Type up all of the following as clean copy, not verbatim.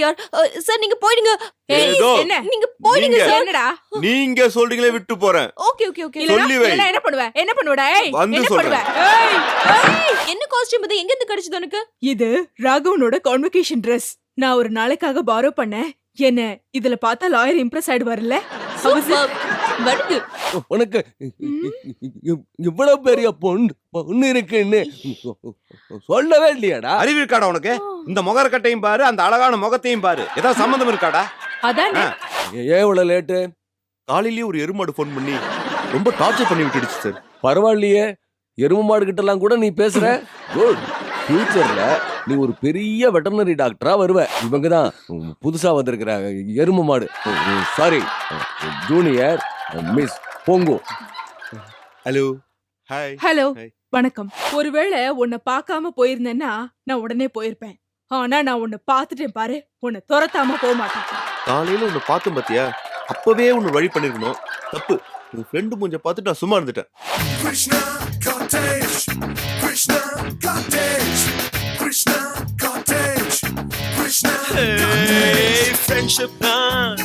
யார் சார் நீங்க போயிடுங்க. ஏதோ என்ன நீங்க போயிடுங்க சார். என்னடா நீங்க சொல்றீங்களே விட்டு போறேன். Okay okay okay. சொல்லி வை. என்ன பண்ணுவ என்ன பண்ணுவடா? ஏய் வந்து என்ன பண்ணுவ? சொல்றேன். ஏய் என்ன காஸ்டியூம் இது? எங்க இருந்து கிடைச்சது உனக்கு? இது ராகவனோட கான்வகேஷன் Dress. நான் ஒரு நாளைக்காக பாரோ பண்ணேன். என்ன இதுல பார்த்தா லாயர் இம்ப்ரெஸ் ஆயிடுவார்ல? சூப்பர். வருது. உனக்கு இவ்வளவு பெரிய பொண்ணு இருக்குன்னு சொல்லவே இல்லையாடா? அறிவு இருக்காடா உனக்கு? இந்த முகரக்கட்டையும் பாரு, அந்த அழகான முகத்தையும் பாரு. ஏதாவது சம்பந்தம் இருக்காடா? அதானே. ஏன் இவ்வளவு லேட்டு? காலையிலேயே ஒரு எருமாடு ஃபோன் பண்ணி ரொம்ப டார்ச்சர் பண்ணி விட்டுடுச்சு சார். பரவாயில்லையே, எரும மாடு கிட்ட எல்லாம் கூட நீ பேசுற. குட். ஃபியூச்சர்ல நீ ஒரு பெரிய வெட்டர்னரி டாக்டரா வருவ. இவங்க தான் புதுசா வந்திருக்கிறாங்க எரும மாடு. சாரி, ஜூனியர் மிஸ் பொங்கு. Hello hi. Hello Hi. வணக்கம். ஒருவேளை உன்னை பார்க்காம போயிருந்தேன்னா நான் உடனே போயிருப்பேன். ஆனா நான் உன்னை பார்த்துட்டேன் பாரு, உன்னை துரத்தாம போக மாட்டேன். காலையில உன்னை பார்த்தேன் பாத்தியா? அப்பவே உன்னை வழி பண்ணிருக்கணும். தப்பு. உன் ஃப்ரெண்டு மூஞ்ச பார்த்துட்டு நான் சும்மா இருந்துட்டேன். Krishna Cottage, Krishna Cottage, Krishna Cottage, Krishna Cottage. Friendship தான்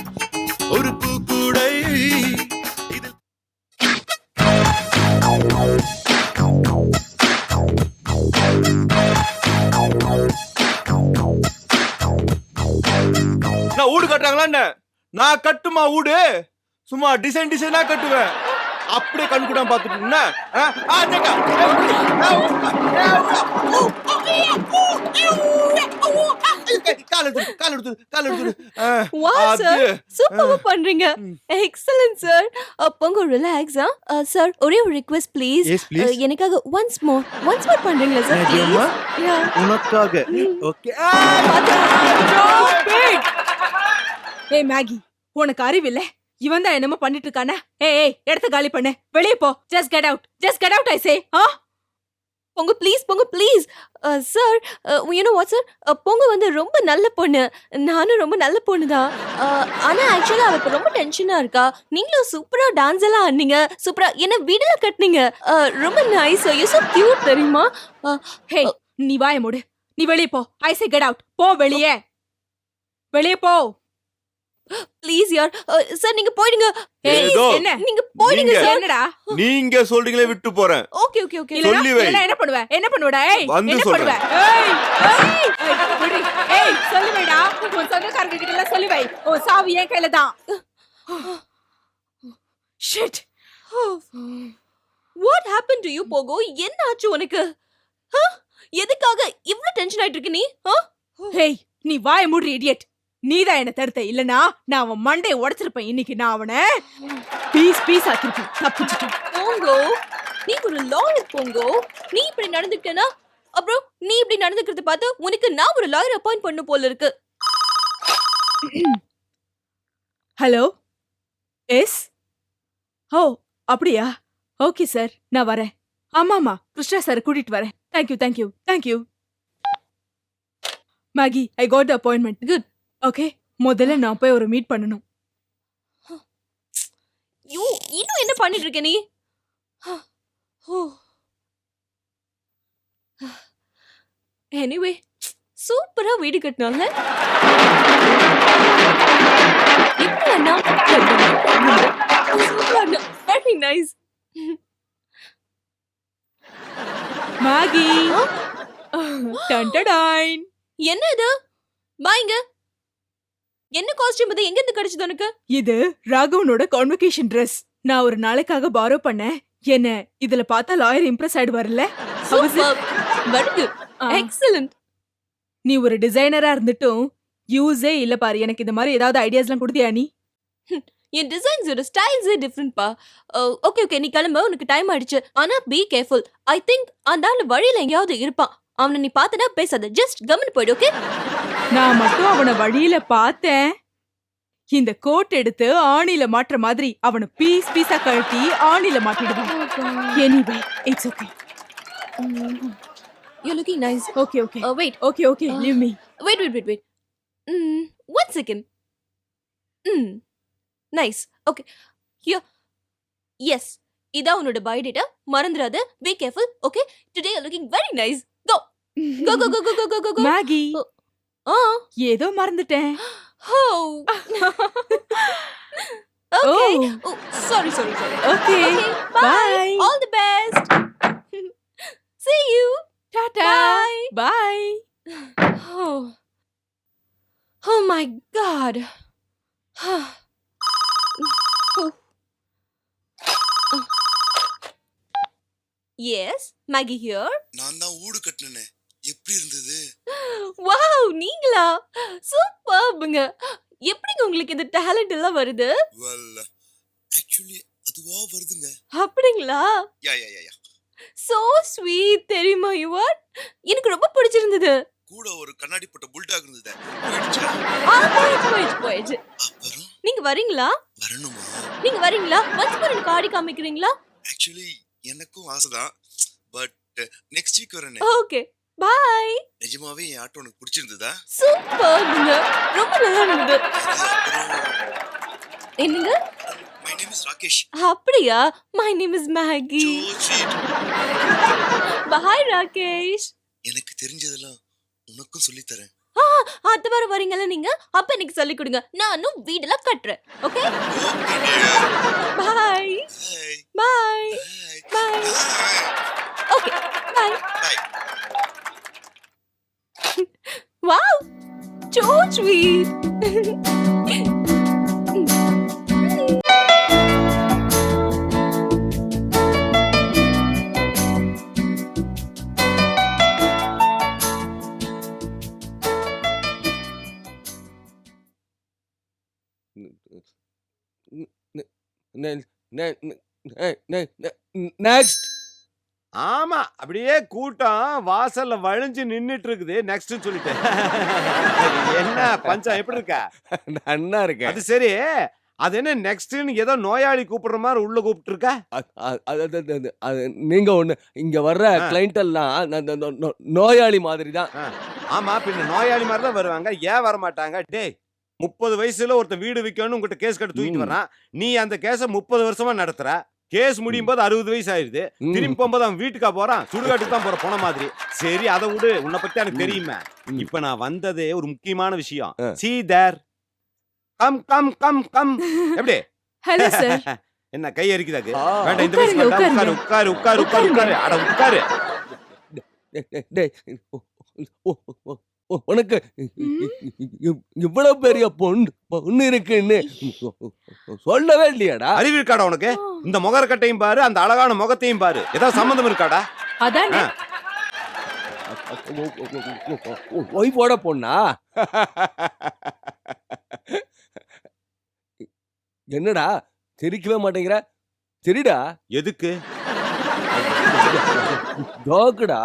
ஒரு பூக்கூடை. நான் ஊடு கட்டுறாங்களா என்ன? நான் கட்டுமா ஊடு? சும்மா டிசைனா கட்டுவேன். அப்படியே கண் கூட பாத்துட்டு வாவ் சார், சூப்பரா பண்றீங்க. Excellent sir. அப்பங்க ரிலாக்ஸ். சார் ஒரே ஒரு ரிக்வெஸ்ட் ப்ளீஸ். Yes, please. எனக்காக once more பண்றீங்களா சார்? நிஜமா? யா. உனக்காக. ஓகே. ஏய் மேகி, உனக்கு அறிவில்ல? இவன் தான் என்னமோ பண்ணிட்டு இருக்கானே. ஏய் இடத்த காலி பண்ணு, வெளியே போ. ஜஸ்ட் கெட் அவுட் ஐ சே. பொங்க please. Sir you know what sir, பொங்க வந்து ரொம்ப நல்ல பொண்ணு. நானும் ரொம்ப நல்ல பொண்ணு தான். ஆனா ஆக்சுவலா அவ இப்ப ரொம்ப டென்ஷனா இருக்கா. நீங்களும் சூப்பரா டான்ஸ் எல்லாம் ஆடுனீங்க. சூப்பரா என்ன வீடுல கட்டுனீங்க. ரொம்ப நைஸ். யூ சோ கியூட் தெரியுமா? ஹே நீ வாய மூடு. நீ வெளியே போ. ஐ சே கெட் அவுட். போ வெளியே. வெளியே போ. ப்ளீஸ் யார். சார் நீங்க போயிடுங்க. ஏதோ. என்ன நீங்க போயிடுங்க நீங்க- சார். என்னடா? நீங்க சொல்றீங்களே விட்டு போறேன். Okay okay okay. இல்லனா சொல்லி வை. என்ன பண்ணுவ? என்ன பண்ணுவடா? ஏய் வந்து என்ன பண்ணுவ? சொல்றேன். ஏய் விடு. ஏய் சொல்லி வைடா. உன் சொந்தக்காரங்க கிட்ட எல்லாம் சொல்லி வை. ஓ சாவி என் கையில தான். Shit. What happened to you போகோ? என்ன ஆச்சு உனக்கு? எதுக்காக இவ்ளோ டென்ஷன் ஆயிட்டு இருக்க நீ? ஹேய் நீ வாய மூடு இடியட். நீதான் என்ன தடுத்த. இல்லனா நான் அவன் மண்டையை உடைச்சிருப்பேன். இன்னைக்கு நான் அவனை பீஸ் ஆக்கிருப்பேன். தப்பிச்சிட்டேன். போங்கோ, நீ ஒரு லாயர் போங்கோ. நீ இப்படி நடந்துக்கிட்டனா அப்புறம் நீ இப்படி நடந்துக்கிறது பார்த்து உனக்கு நான் ஒரு லாயர் அப்பாயிண்ட் பண்ண போல இருக்கு. Hello yes. ஓ அப்படியா? ஓகே சார், நான் வரேன். ஆமாமா கிருஷ்ணா சார் கூட்டிட்டு வரேன். Thank you. Maggi, I got the appointment. Good. Okay, முதல்ல நான் போய் ஒரு மீட் பண்ணணும். யூ இன்னும் என்ன பண்ணிட்டு இருக்க நீ? எனிவே சூப்பரா வீடு கட்டினால. Very nice. மேகி டண்டடாயின். என்ன இது? பாய்ங்க. என்ன காஸ்டியூம் இது? எங்க இருந்து கிடைச்சது உனக்கு? இது ராகவனோட கான்வகேஷன் Dress. நான் ஒரு நாளைக்காக பாரோ பண்ணேன். என்ன இதுல பார்த்தா லாயர் இம்ப்ரெஸ் ஆயிடுவார்ல? சூப்பர். வருது. எக்ஸலென்ட். நீ ஒரு டிசைனரா இருந்துட்டும் யூஸே இல்ல பாரு. எனக்கு இந்த மாதிரி ஏதாவது ஐடியாஸ்லாம் கொடுத்தியா நீ? என் டிசைன்ஸோட ஸ்டைல்ஸே டிஃப்ரெண்ட் பா. ஓகே நீ கிளம்ப, உனக்கு டைம் ஆயிடுச்சு. ஆனா பி கேர்ஃபுல். ஐ திங்க் அந்த ஆளு வழியில எங்கேயாவது இருப்பான். அவனை நீ பார்த்தனா பேசாத. ஜஸ்ட் கவனம் போயிடு. ஓகே? நான் மட்டும் அவனை வழியில பார்த்தேன். இந்த கோட் எடுத்து ஆணில மாற்ற மாதிரி அவனை பீஸா கழட்டி ஆணில மாட்டிடுவான். Anyway it's okay. You're looking nice. Okay Wait. Okay leave me. Wait. 1 second. Nice. Okay. Here. Yes. இதா உன்னோட பயோடேட்டா. மறந்துடாத. Be careful. Okay? Today you're looking very nice. Go. Go. Maggie ஆ. ஏதோ மறந்துட்டேன். Oh. Okay. Oh. Oh, sorry. Okay Okay, bye. Bye. All the best. See you. Tata Bye. Bye. Oh. Oh my God. Yes, Maggie here. நான் தான் ஊடு கட்டினேனே, எப்படி இருந்தது? Wow, நீங்களா? சூப்பர்புங்க. எப்படிங்க உங்களுக்கு இந்த டேலண்ட் எல்லாம் வருது? வெல் ஆக்சுவலி அதுவா வருதுங்க. அப்படிங்களா? யா யா யா யா. So sweet தெரியுமா you are? எனக்கு ரொம்ப பிடிச்சிருந்தது. கூட ஒரு கண்ணாடி போட்ட புல்டாக் இருந்தது. போயிடுச்சா? போயிடுச்சு. அப்புறம் நீங்க வரீங்களா? வரணுமா? நீங்க வரீங்களா? once more எனக்கு ஆடி காமிக்கிறீங்களா? ஆக்சுவலி எனக்கும் ஆசைதான். பட் நெக்ஸ்ட் வீக் வரேனே. ஓகே. பை. நிஜமாவே என் ஆட்டோ உனக்கு பிடிச்சிருந்ததா? சூப்பர்ங்க. ரொம்ப நல்லா இருந்தது. அப்புறம் என்னங்க? My name is Rakesh. அப்படியா? my name is Maggie. So sweet. Bye Rakesh. எனக்கு தெரிஞ்சதெல்லாம் உனக்கும் சொல்லி தரேன். அடுத்த வாரம் வரீங்கல்ல நீங்க? அப்ப எனக்கு சொல்லி கொடுங்க. நானும் வீடெல்லாம் கட்டுறேன். Okay? Okay dear. Bye. Bye. Bye. Bye. Bye. Okay. Bye. Bye. Wow. So sweet. Next. ஆமா, அப்படியே கூட்டம் வாசல்ல வழிஞ்சு நின்னுட்டு இருக்குது. நெக்ஸ்ட் சொல்லிட்டேன். என்ன பஞ்சம் எப்படி இருக்க? நன்னா இருக்கேன். அது சரி, அது என்ன நெக்ஸ்ட்னு ஏதோ நோயாளி கூப்பிடுற மாதிரி உள்ள கூப்பிட்டு இருக்க? நீங்க ஒண்ணு இங்க வர்ற கிளைண்ட் எல்லாம் நோயாளி மாதிரி தான். ஆமா, பின்ன நோயாளி மாதிரி தான் வருவாங்க. ஏன் வர மாட்டாங்க? டேய், 30 வயசுல ஒருத்தன் வீடு விற்கணும்னு உங்ககிட்ட கேஸ் கட்டு தூக்கிட்டு வரான். நீ அந்த கேஸ 30 வருஷமா நடத்துற. கேஸ் முடியும் போது 60 வயசு ஆயிருது. திரும்பி போகும்போது அவன் வீட்டுக்கா போறான், சுடுகாட்டுக்கு தான் போற போன மாதிரி. சரி, அதை விடு, உன்னை பத்தி எனக்கு தெரியுமே. இப்ப நான் வந்ததே ஒரு முக்கியமான விஷயம். See there. கம். எப்படி? Hello sir. என்ன கை அரிக்குதாக்கு? ஆ. வேண்டாம், இந்த வயசுல உட்காருங்க, உட்காரு. அட உட்காரு. டேய், உனக்கு இவ்வளவு பெரிய பொண்ணு இருக்குன்னு சொல்லவே இல்லையாடா? அறிவு இருக்காடா உனக்கு? இந்த முகரக்கட்டையும் பாரு, அந்த அழகான முகத்தையும் பாரு. ஏதாவது சம்பந்தம் இருக்காடா? அதானே. ஒய்ஃபோட பொண்ணா? என்னடா சிரிக்கவே மாட்டேங்கிற? சரிடா. எதுக்கு? ஜோக்குடா.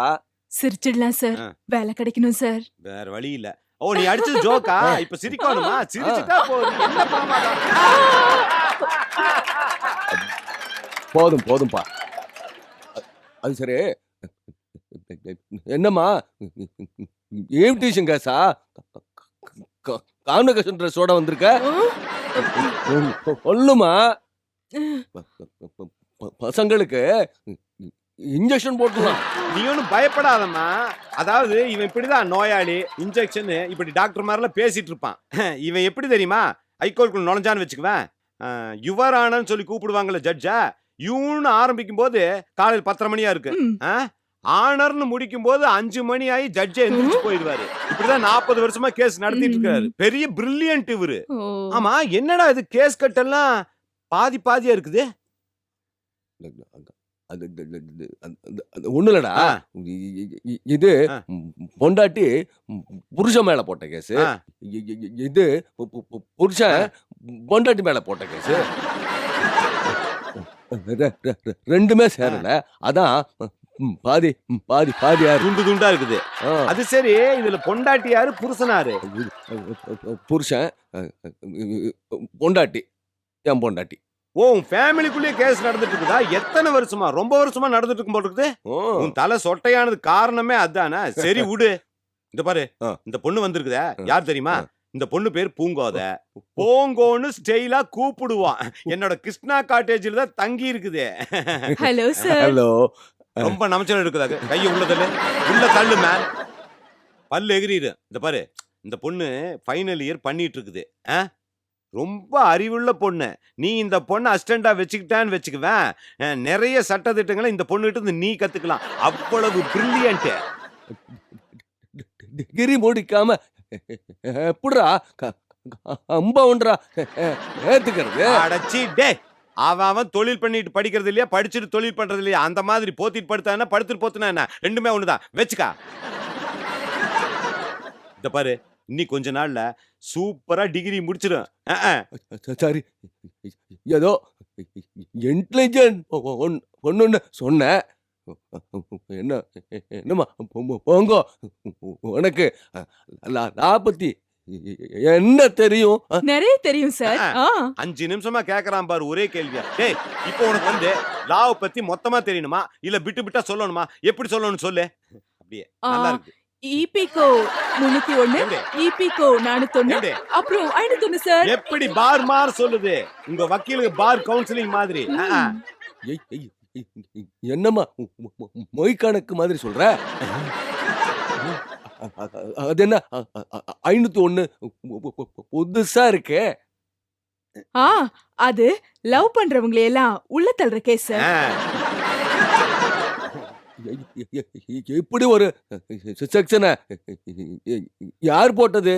சிரிச்சிடலாம் சார். வேலை கிடைக்கணும் சார். வேற வழி இல்ல. ஓ, நீ அடிச்சது ஜோக்கா? இப்ப சிரிக்கணுமா? சிரிச்சிட்டா போதும். என்ன பாமாடா? போதும்பா. அது சரி, என்னம்மா இன்விடேஷன் கேஸா? கான்வகேஷன் ட்ரெஸ்ஸோட வந்திருக்க? சொல்லுமா. பசங்களுக்கு இன்ஜெக்ஷன் போட்டுலாம். நீ ஒன்னும் பயப்படாதம்மா. அதாவது இவன் இப்படிதான் நோயாளி, இன்ஜெக்ஷன், இப்படி டாக்டர் மாதிரிலாம் பேசிட்டு இருப்பான். இவன் எப்படி தெரியுமா? ஐகோர்க்குள்ள நுழைஞ்சான்னு வச்சுக்குவேன், யுவரானன்னு சொல்லி கூப்பிடுவாங்கல்ல ஜட்ஜா. யூன்னு ஆரம்பிக்கும் போது காலையில் 10:30 மணியா இருக்கு. ஆனர்னு முடிக்கும் போது 5 மணி ஆகி ஜட்ஜே எந்திரிச்சு போயிடுவாரு. இப்படிதான் 40 வருஷமா கேஸ் நடத்திட்டு இருக்காரு. பெரிய பிரில்லியன்ட் இவரு. ஆமா, என்னடா இது கேஸ் கட்டெல்லாம் பாதியா இருக்குது? ஒண்ணு இல்லடா, இது பொண்டாட்டி புருஷன் மேல போட்ட கேஸ். இது புருஷன் பொண்டாட்டி மேல போட்ட கேஸ். ரெண்டுமே சேரல. அதான் பாதியா துண்டா இருக்குது. அது சரி, இதுல பொண்டாட்டி யாரு, புருஷனாரு? புருஷன், பொண்டாட்டி, என் பொண்டாட்டி. ஓ, உன் ஃபேமிலிக்குள்ளேயே கேஸ் நடந்துட்டு இருக்குதா? எத்தனை வருஷமா? ரொம்ப வருஷமா நடந்துட்டு இருக்கும் போல இருக்குது. உன் தலை சொட்டையானது காரணமே அதானே. சரி விடு. இந்த பாரு, இந்த பொண்ணு வந்திருக்குதா, யார் தெரியுமா? இந்த பொண்ணு பேர் பூங்கோத. போங்கோன்னு ஸ்டைலா கூப்பிடுவான். என்னோட கிருஷ்ணா காட்டேஜ்ல தான் தங்கி இருக்குது. Hello sir. ஹலோ. ரொம்ப நமச்சல் இருக்குதா? கைய உள்ள தள்ளு மேன். பல்லு எகிரிரு. இந்த பாரு, இந்த பொண்ணு ஃபைனல் இயர் பண்ணிட்டு இருக்குது. ரொம்ப அறிவுள்ள பொண்ணு. நீ இந்த பொண்ணை அசிஸ்டண்டா வச்சுக்கிட்டான்னு வச்சுக்குவேன், நிறைய சட்ட திட்டங்களை இந்த பொண்ணுகிட்ட இருந்து நீ கத்துக்கலாம். அவ்வளவு பிரில்லியன்ட். டிகிரி முடிக்காம எப்படிடா அம்பா ஒன்றா ஏத்துக்கிறது? அடச்சி டே, அவன் தொழில் பண்ணிட்டு படிக்கிறது இல்லையா, படிச்சுட்டு தொழில் பண்றது இல்லையா? அந்த மாதிரி போத்திட்டு படுத்தா படுத்துட்டு போத்துனா என்ன, ரெண்டுமே ஒண்ணுதான். வச்சுக்கா. இந்த பாரு, இன்னி கொஞ்ச நாள்ல சூப்பரா டிகிரி முடிச்சிடும். சரி, ஏதோ இன்டெலிஜென்ட் ஒன்னு சொன்ன. என்ன என்னம்மா போங்க, உனக்கு நான் பத்தி என்ன தெரியும்? நிறைய தெரியும் சார். 5 நிமிஷமா கேக்குறான் பாரு ஒரே கேள்வியா. டேய், இப்போ உனக்கு வந்து லாவ பத்தி மொத்தமா தெரியணுமா, இல்ல பிட்டு பிட்டா சொல்லணுமா? எப்படி சொல்லணும்னு சொல்லு. அப்படியே நல்லா இருக்கு. இபிகோ 301, இபிகோ 401, அப்புறம் 501 சார். எப்படி பார் மார் சொல்லுது உங்க வக்கீலுக்கு, பார் கவுன்சிலிங் மாதிரி. என்னம்மா மொய் கணக்கு மாதிரி சொல்ற? அது என்ன 501 புதுசா இருக்கே. அது லவ் பண்றவங்களை எல்லாம் உள்ள தள்ளுற கேஸ் சார். இப்படி ஒரு செக்ஷனை யார் போட்டது?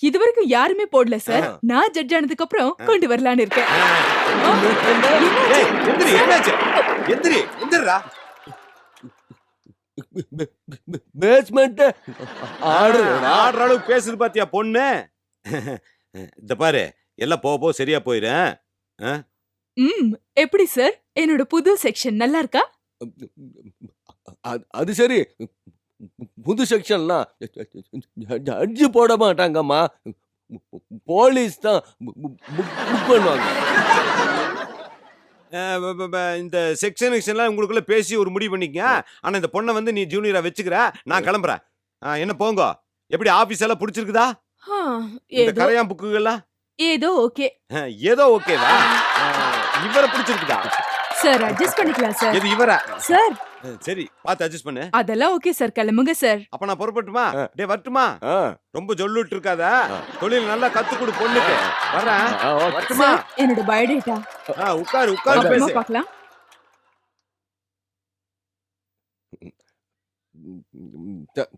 இதுவரைக்கும் யாருமே போடல சார். நான் ஜட்ஜ் ஆனதுக்கு அப்புறம் கொண்டு வரலான்னு இருக்கேன். பேஸ்மெண்ட் ஆடுற அளவுக்கு பேசுது பாத்தியா பொண்ணு. இந்த பாரு, எல்லாம் போக போக சரியா போயிரும். எப்படி சார் என்னோட புது செக்ஷன் நல்லா இருக்கா? அது சரி, புது செக்ஷன்லாம் ஜட்ஜு போட மாட்டாங்கம்மா, போலீஸ் தான் புக் பண்ணுவாங்க. இந்த செக்ஷன் உங்களுக்குள்ள பேசி ஒரு முடிவு பண்ணிக்க. ஆனா இந்த பொண்ணை வந்து நீ ஜூனியரா வச்சுக்கிற, நான் கிளம்புறேன். என்ன போங்க. எப்படி ஆபீஸ் எல்லாம் பிடிச்சிருக்குதா? இந்த கரையான் புக்குகள்லாம் ஏதோ ஓகே. ஏதோ ஓகேவா? இவரை பிடிச்சிருக்குதா சார்? அட்ஜஸ்ட் பண்ணிக்கலாம் சார். எது இவரா சார்? சரி, பார்த்து அட்ஜஸ்ட் பண்ணு. அதெல்லாம் ஓகே சார், கிளம்புங்க சார். அப்ப நான் புறப்பட்டுமா? டே வரட்டுமா? ரொம்ப சொல்லிட்டு இருக்காத, தொழில் நல்லா கத்து கொடு பொண்ணுக்கு. வரேன், வரட்டுமா? என்னோட பயோடேட்டா. உட்காரு உட்காரு பேசு. பார்க்கலாம்.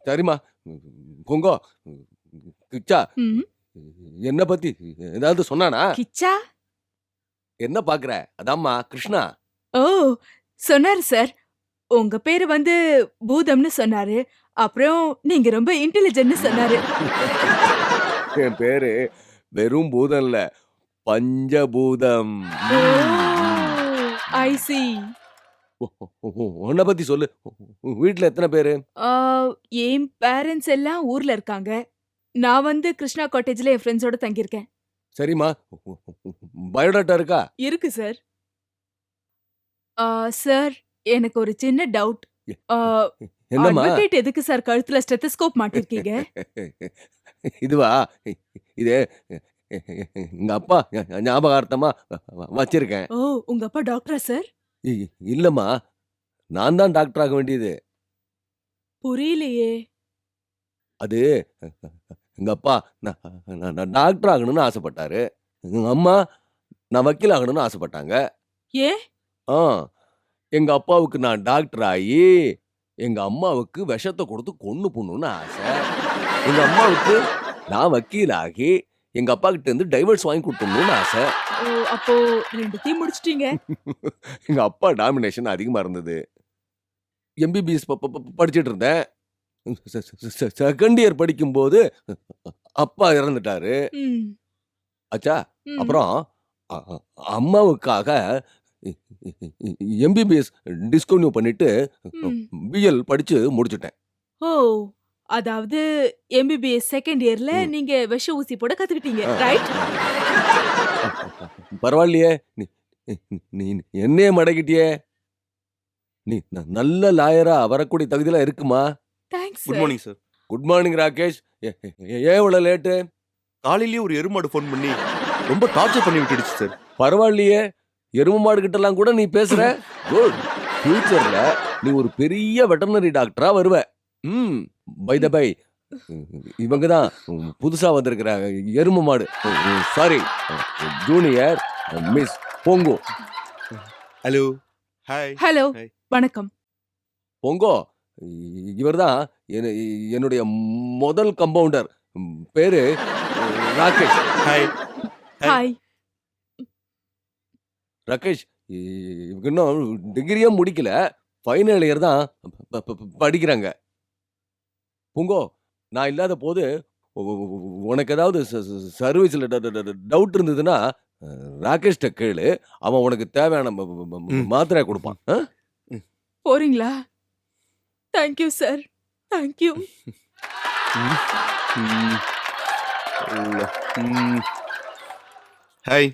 சரிம்மா, பொங்கோ. கிச்சா என்ன பத்தி ஏதாவது சொன்னானா? கிச்சா என்ன பாக்குற? அதாம்மா கிருஷ்ணா. ஓ, சொன்னாரு சார். உங்க பேரு வந்து பூதம்னு சொன்னாரு. அப்புறம் நீங்க ரொம்ப இன்டெலிஜென்ட்னு சொன்னாரு. என் பேரு வெறும் பூதம் இல்ல, பஞ்சபூதம். ஐ சி. உன்னை பத்தி சொல்லு. வீட்டுல எத்தனை பேரு? என் பேரண்ட்ஸ் எல்லாம் ஊர்ல இருக்காங்க. நான் வந்து கிருஷ்ணா காட்டேஜ்ல என் ஃப்ரெண்ட்ஸோட தங்கியிருக்கேன். சரிம்மா, பயோடாட்டா இருக்கா? இருக்கு சார். சார், எனக்கு ஒரு சின்ன டவுட். என்னம்மா? அட்வொகேட் எதுக்கு சார் கழுத்துல ஸ்டெத்தஸ்கோப் மாட்டிருக்கீங்க? இதுவா, இது எங்க அப்பா ஞாபகார்த்தமா வச்சிருக்கேன். ஓ, உங்க அப்பா டாக்டரா சார்? இல்லம்மா, நான் தான் டாக்டர் ஆக வேண்டியது. புரியலையே. அது எங்க அப்பா நான் டாக்டர் ஆகணும்னு ஆசைப்பட்டாரு. எங்க அம்மா நான் வக்கீல் ஆகணும்னு ஆசைப்பட்டாங்க. ஏ? எங்க அப்பாவுக்கு நான் டாக்டர் ஆகி எங்க அம்மாவுக்கு விஷத்தை கொடுத்து கொன்னு போடணும்னு ஆசை. எங்க அம்மாவுக்கு நான் வக்கீல் ஆகி எங்க அப்பா கிட்ட இருந்து டைவர்ஸ் வாங்கி கொடுத்துடணும்னு ஆசை. அப்போ ரெண்டுத்தையும் முடிச்சிட்டீங்க. எங்க அப்பா டாமினேஷன் அதிகமா இருந்தது. எம்பிபிஎஸ் படிச்சிட்டு இருந்தேன். செகண்ட் இயர் படிக்கும்போது அப்பா இறந்துட்டாரு. ஆச்சா, அப்புறம் அம்மாவுக்காக எம்பிபிஎஸ் டிஸ்கன்டினியூ பண்ணிட்டு பிஎல் படிச்சு முடிச்சுட்டேன். ஓ, அதாவது எம்பிபிஎஸ் செகண்ட் இயர்ல நீங்க விஷ ஊசி போட கத்துக்கிட்டீங்க, ரைட்? பரவாயில்லையே, நீ என்னையே மடக்கிட்டியே. நீ நல்ல லாயரா வரக்கூடிய தகுதியெல்லாம் இருக்குமா? Thanks. Good morning sir. Good morning Rakesh. ஏன் இவ்வளவு லேட்டு? காலையிலேயே ஒரு எருமாடு ஃபோன் பண்ணி ரொம்ப டார்ச்சர் பண்ணி விட்டுடுச்சு சார். பரவாயில்லையே, எரும மாடு கிட்டலாம் கூட நீ பேசுற. குட். ஃபியூச்சர்ல நீ ஒரு பெரிய வெட்டர்னரி டாக்டரா வருவ. பை த பை, இவங்க தான் புதுசா வந்திருக்கிறாங்க எரும மாடு. சாரி, ஜூனியர் மிஸ் பொங்கோ. Hello, hi. Hello, Hi. வணக்கம். பொங்கோ, இவர்தான் என்னுடைய முதல் கம்பவுண்டர். பேரு Rakesh. Hi. Hi. Hi. Rakesh, இவங்க இன்னும் டிகிரியே முடிக்கல, ஃபைனல் இயர் தான் படிக்கிறாங்க. பொங்கோ, நான் இல்லாத போது உனக்கு ஏதாவது சர்வீஸ்ல டவுட் இருந்ததுன்னா ராகேஷ்ட கேளு, அவன் உனக்கு தேவையான மாத்திரை கொடுப்பான். போறீங்களா? Thank you sir, thank you. Hi.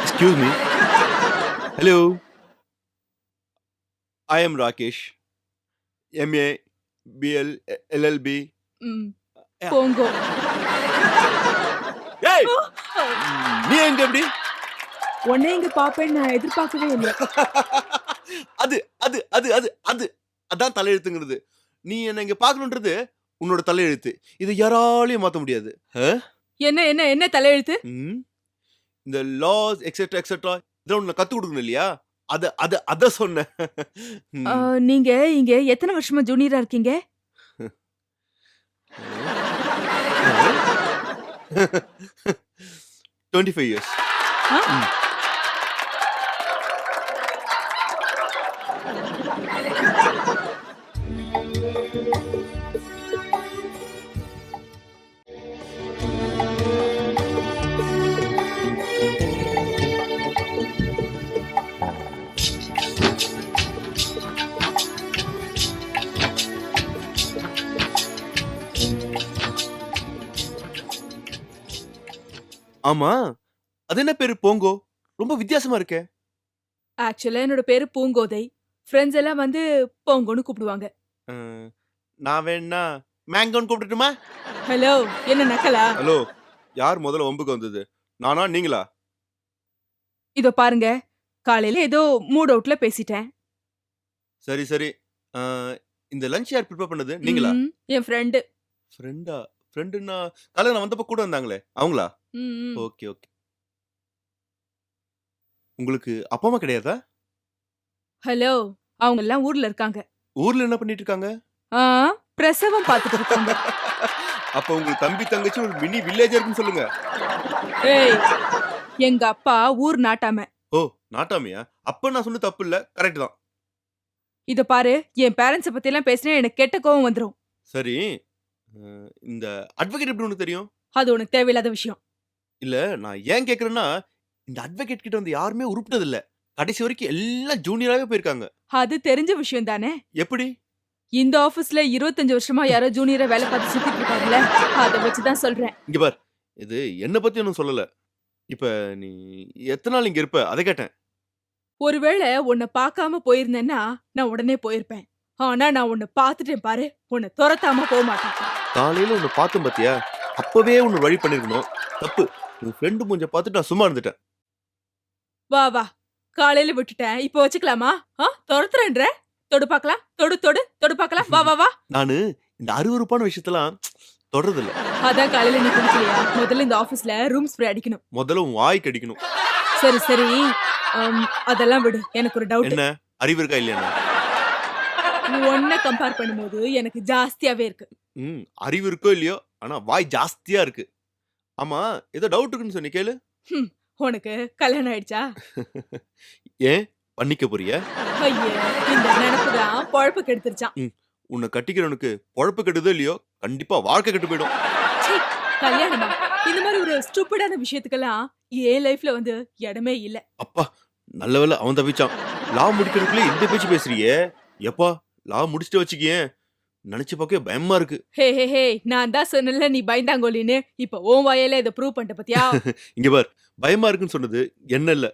Excuse me. Hello. I am Rakesh. MA BL LLB. போங்கோ. ஏய், நீ எங்க எப்படி? உன்னை இங்க பாப்பேன்னு நான் எதிர்பார்க்கவே இல்லை. அது அது அது அது அது அதான் தலையெழுத்துங்கிறது. நீ என்ன இங்க பார்க்கணுன்றது உன்னோட தலையெழுத்து. இது யாராலையும் மாத்த முடியாது. என்ன என்ன என்ன தலையெழுத்து? இந்த லாஸ் எக்ஸெட்ரா எக்ஸெட்ரா இதெல்லாம் உன்னை கத்து கொடுக்கணும் இல்லையா? அத சொன்னேன். நீங்க இங்க எத்தனை வருஷமா ஜூனியரா இருக்கீங்க? 25 years. ஆமா, அது என்ன பேரு போங்கோ? ரொம்ப வித்தியாசமா இருக்கே. ஆக்சுவலா என்னோட பேரு பூங்கோதை. ஃப்ரெண்ட்ஸ் எல்லாம் வந்து போங்கோன்னு கூப்பிடுவாங்க. நான் வேணா மேங்கோன்னு கூப்பிட்டுட்டுமா? ஹலோ, என்ன நக்கலா? ஹலோ, யார் முதல்ல வம்புக்கு வந்தது, நானா நீங்களா? இதோ பாருங்க, காலையில ஏதோ மூட் அவுட்ல பேசிட்டேன். சரி சரி. இந்த லஞ்ச் யார் ப்ரிப்பேர் பண்ணது, நீங்களா? என் ஃப்ரெண்டு. ஃப்ரெண்டா? ஃப்ரெண்டுன்னா காலையில நான் வந்தப்ப கூட வந்தாங்களே, அவங்களா? Okay okay. உங்களுக்கு அப்பா அம்மா கிடையாதா? ஹலோ, அவங்க எல்லாம் ஊர்ல இருக்காங்க. ஊர்ல என்ன பண்ணிட்டு இருக்காங்க? பிரசவம் பார்த்துட்டு இருக்காங்க. அப்ப உங்களுக்கு தம்பி தங்கச்சி ஒரு மினி வில்லேஜ் இருக்குன்னு சொல்லுங்க. ஏய், எங்க அப்பா ஊர் நாட்டாம. ஓ, நாட்டாமையா? அப்ப நான் சொன்ன தப்பு இல்ல, கரெக்ட் தான். இத பாரு, என் பேரண்ட்ஸ பத்தி எல்லாம் பேசினா எனக்கு கெட்ட கோவம் வந்துரும். சரி, இந்த அட்வொகேட் எப்படி உனக்கு தெரியும்? அது உனக்கு தேவையில்லாத விஷயம். இல்ல, நான் ஏன் கேக்குறேன்னா, இந்த அட்வொகேட் கிட்ட வந்து யாருமே உருப்பிட்டது இல்ல. கடைசி வரைக்கும் எல்லாம் ஜூனியராவே போயிருக்காங்க. அது தெரிஞ்ச விஷயம் தானே. எப்படி? இந்த ஆபீஸ்ல 25 வருஷமா யாரோ ஜூனியரா வேலை பார்த்து சுத்திட்டு இருக்காங்கல்ல, அத வச்சுதான் சொல்றேன். இங்க பார், இது என்ன பத்தி ஒன்னும் சொல்லல. இப்ப நீ எத்தனை நாள் இங்க இருப்ப, அதை கேட்டேன். ஒருவேளை உன்னை பார்க்காம போயிருந்தேன்னா நான் உடனே போயிருப்பேன். ஆனா நான் உன்னை பார்த்துட்டேன் பாரு, உன்னை துரத்தாம போக மாட்டேன். காலையில உன்னை பார்த்தேன் பாத்தியா, அப்பவே உன்னை வழி பண்ணிருக்கணும். தப்பு. உன் ஃப்ரெண்டு மூஞ்ச பார்த்துட்டு நான் சும்மா இருந்துட்டேன். வா வா, காலையில விட்டுட்டேன், இப்ப வச்சுக்கலாமா? துரத்துறேன்ற, தொடு பாக்கலாம், தொடு தொடு தொடு பாக்கலாம், வா வா வா. நானு இந்த அருவருப்பான விஷயத்தெல்லாம் தொடறது இல்ல. அதான் காலையில நீ குடிக்கலையா? முதல்ல இந்த ஆபீஸ்ல ரூம் ஸ்ப்ரே அடிக்கணும். முதல்ல உன் வாய்க்கு அடிக்கணும். சரி சரி, அதெல்லாம் விடு. எனக்கு ஒரு டவுட். என்ன, அறிவு இருக்கா இல்லையா? ஒன்ன கம்பேர் பண்ணும்போது எனக்கு ஜாஸ்தியாவே இருக்கு. அறிவு இருக்கோ இல்லையோ, ஆனா வாய் ஜாஸ்தியா இருக்கு. ஆமா, ஏதோ டவுட் இருக்குன்னு சொன்னி, கேளு. உனக்கு கல்யாணம் ஆயிடுச்சா? ஏன், பண்ணிக்க போறியா? ஐயே, இந்த நினைப்புதான் பொழப்பு கெடுத்துருச்சான். உன்னை கட்டிக்கிறவனுக்கு பொழப்பு கெடுதோ இல்லையோ, கண்டிப்பா வாழ்க்கை கெட்டு போயிடும். கல்யாணமா? இந்த மாதிரி ஒரு ஸ்டூபிடான விஷயத்துக்கெல்லாம் என் லைஃப்ல வந்து இடமே இல்ல. அப்பா, நல்ல வேளை அவன் தப்பிச்சான். லா முடிக்கிறதுக்குள்ளே இந்த பேச்சு பேசுறியே. எப்பா, லா முடிச்சுட்டு வச்சுக்கியேன், நினைச்சு பார்க்க பயமா இருக்கு. ஹே ஹே ஹே, நான் தான் சொன்னல நீ பயந்தாங்கோலின்னு. இப்ப உன் வாயால இதை ப்ரூவ் பண்ணிட்ட பாத்தியா? இங்க பார், பயமா இருக்குன்னு சொன்னது என்ன இல்ல,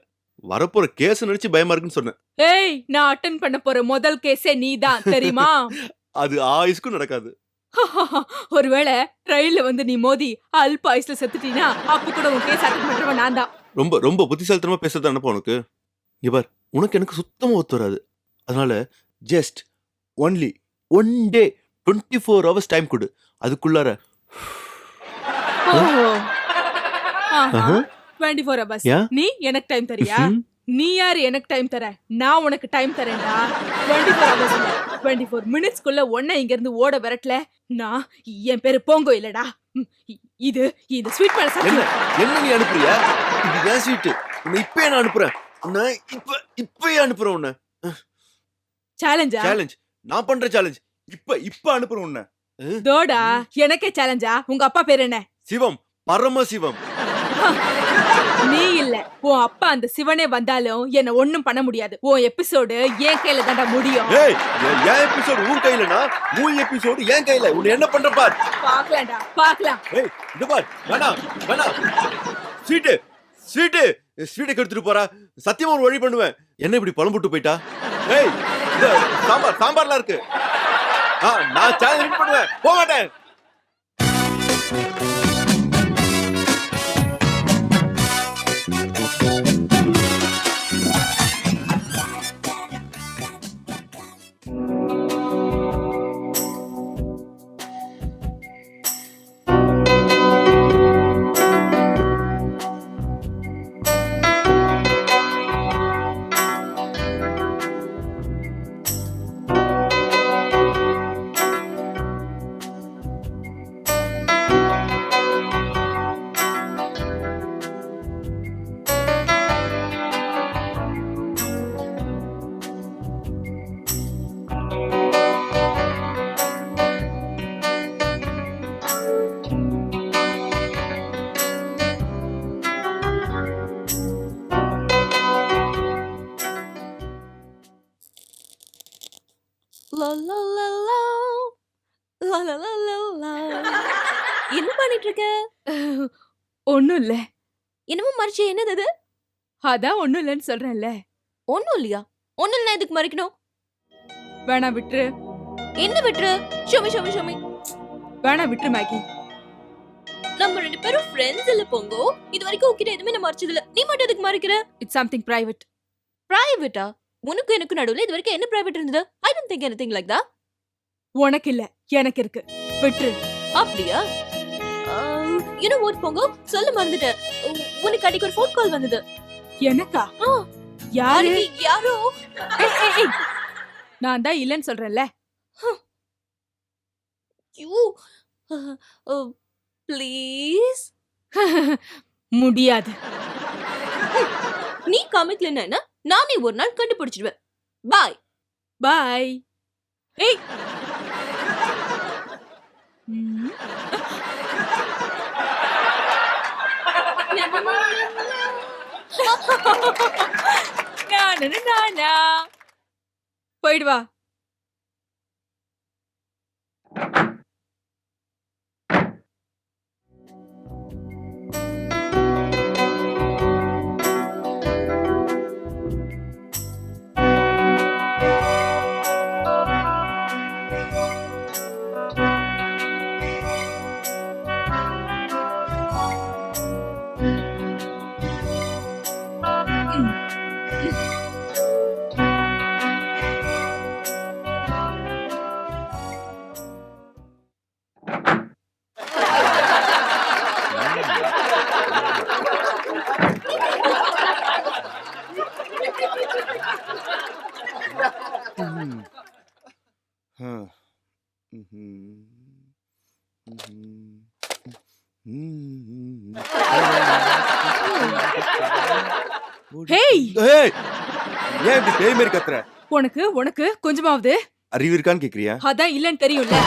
வரப்போற கேஸ் நினைச்சு பயமா இருக்குன்னு சொன்னேன். ஏய், நான் அட்டெண்ட் பண்ண போற முதல் கேஸே நீதான், தெரியுமா? அது ஆயுஸ்க்கும் நடக்காது. ஒருவேளை ட்ரெயின்ல வந்து நீ மோதி அல்ப ஆயுஸ்ல செத்துட்டீனா அப்ப கூட உன் கேஸ் அட்டெண்ட் பண்றவன் நான் தான். ரொம்ப ரொம்ப புத்திசாலித்தனமா பேசுறது அனுப்ப உனக்கு. இங்க பார், உனக்கு எனக்கு சுத்தமா ஒத்து வராது. அதனால just only 1 day 24 hours time கொடு. அதுக்குள்ளார ஓஹோ. ஆஹா. 24 hours. யா? நீ எனக்கு டைம் தரியா? ம்ஹும். நீ யாரு எனக்கு டைம் தர? நான் உனக்கு டைம் தரேன்டா. 24 hours இல்ல, 24 மினிட்ஸ்க்குள்ள ஒன்ன இங்க இருந்து ஓட விரட்டல. நான் என் பேரு போங்கோ இல்லடா. இது இந்த ஸ்வீட் மேல என்ன சத்தியம். என்ன நீ அனுப்புறியா? இது ஏன் ஸ்வீட்? உன்னை இப்பயே நான் அனுப்புறேன். உன்னை இப்பயே அனுப்புறேன் உன்னை. சேலஞ்சா? சேலஞ்ச். நான் பண்ற சேலஞ்ச். இப்ப அனுப்புறேன் உன்னை. தோடா, எனக்கே சேலஞ்சா? உங்க அப்பா பேர் என்ன? சிவம், பரமசிவம். நீ இல்ல, உன் அப்பா அந்த சிவனே வந்தாலும் என்ன ஒண்ணும் பண்ண முடியாது. உன் எபிசோடு என் கையில தான்டா முடியும். ஏய், என் எபிசோட் உன் கையிலனா, உன் எபிசோட் என் கையில. உன்னை என்ன பண்ற பார். பாக்கலாம்டா, பாக்கலாம். ஏய், இது பார். வேணாம். ஸ்வீட் கெடுத்துட்டு போறா. சத்தியமா ஒரு வழி பண்ணுவேன். என்ன இப்படி பழம்புட்டு போயிட்டா? ஏய், இந்த சாம்பார்லாம் இருக்கு. நான் சேலஞ்ச் பண்ணுவேன். போக மாட்டேன். லா, லா, லா, லா. லா, லா, லா, லா, லா. என்ன பண்ணிட்டு இருக்க? ஒண்ணும் இல்ல. என்னமோ மறைச்சு, என்னது அது? அதான் ஒண்ணும் இல்லன்னு சொல்றேன்ல. ஒண்ணும் இல்லையா? ஒண்ணும் இல்லைன்னா எதுக்கு மறைக்கணும்? வேணா விட்டுரு. என்ன விட்டுரு? ஷோமி. வேணா விட்டுரு மேகி. நம்ம 2 பேரும் ஃப்ரெண்ட்ஸ் இல்ல போங்கோ. இது வரைக்கும் உன்கிட்ட எதுவுமே நான் மறைச்சது இல்ல. நீ மட்டும் எதுக்கு மறைக்கிற? It's something private. பிரைவேட்டா? உனக்கு எனக்கு நடுவுல இது வரைக்கும் என்ன பிரைவேட் இருந்தது? I don't think anything like that. உனக்கு இல்ல, எனக்கு இருக்கு. விட்டுரு. அப்படியா? you know what போங்கோ? சொல்ல மறந்துட்டேன். உனக்கு அன்னைக்கு ஒரு ஃபோன் கால் வந்தது. எனக்கா? ஆ. யாரு? அன்னைக்கு யாரோ ஏய். நான் தான் இல்லன்னு சொல்றேன்ல. You please. முடியாது. நீ காமிக்கலன்னா என்ன? நானே ஒரு நாள் கண்டுபிடிச்சிடுவேன். பாய். பாய். ஏய். ம். நானா. போயிடு வா. ஹேய், ஏய், ஏன் இப்படி பேய் மாதிரி கத்துற? உனக்கு கொஞ்சமாவது அறிவு இருக்கான்னு கேக்குறியா? அதான் இல்லன்னு தெரியும்ல.